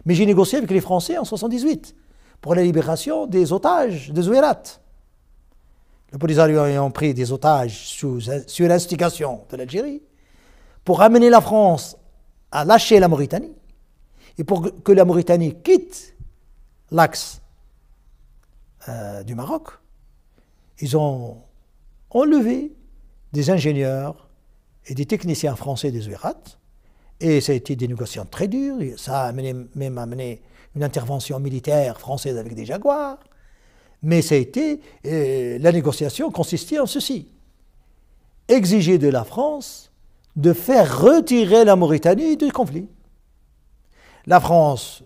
Mais j'ai négocié avec les Français en 1978 pour la libération des otages de Zouérat. Le Polisario ayant pris des otages sur l'instigation de l'Algérie pour amener la France à lâcher la Mauritanie et pour que la Mauritanie quitte l'axe du Maroc, ils ont enlevé des ingénieurs et des techniciens français des Zouérat, et ça a été des négociations très dures, ça a même amené une intervention militaire française avec des Jaguars, mais ça a été, la négociation consistait en ceci: exiger de la France de faire retirer la Mauritanie du conflit. La France,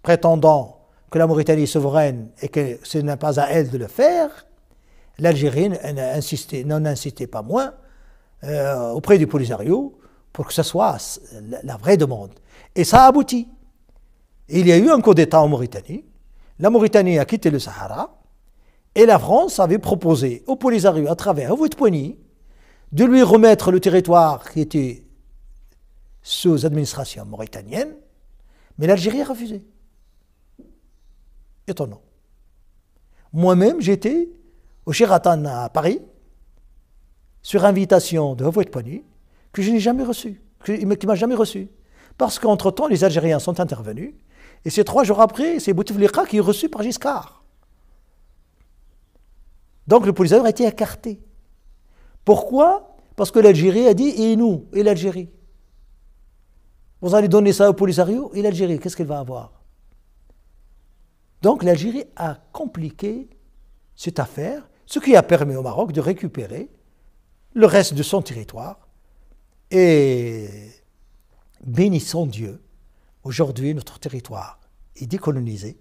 prétendant que la Mauritanie est souveraine et que ce n'est pas à elle de le faire, l'Algérie n'en insistait pas moins auprès du Polisario pour que ce soit la vraie demande. Et ça a abouti. Il y a eu un coup d'État en Mauritanie, la Mauritanie a quitté le Sahara, et la France avait proposé au Polisario, à travers Houphouët-Boigny, de lui remettre le territoire qui était sous administration mauritanienne, mais l'Algérie a refusé. Étonnant. Moi-même, j'étais au Sheraton à Paris, sur invitation de Houphouët-Boigny, que je n'ai jamais reçu, qui ne m'a jamais reçu. Parce qu'entre-temps, les Algériens sont intervenus, et c'est 3 jours après, c'est Bouteflika qui est reçu par Giscard. Donc le Polisario a été écarté. Pourquoi? Parce que l'Algérie a dit, et nous, et l'Algérie. Vous allez donner ça au Polisario, et l'Algérie, qu'est-ce qu'elle va avoir? Donc l'Algérie a compliqué cette affaire, ce qui a permis au Maroc de récupérer le reste de son territoire. Et bénissons Dieu, aujourd'hui notre territoire est décolonisé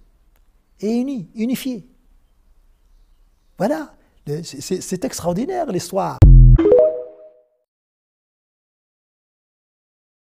et unifié. Voilà, c'est extraordinaire l'histoire.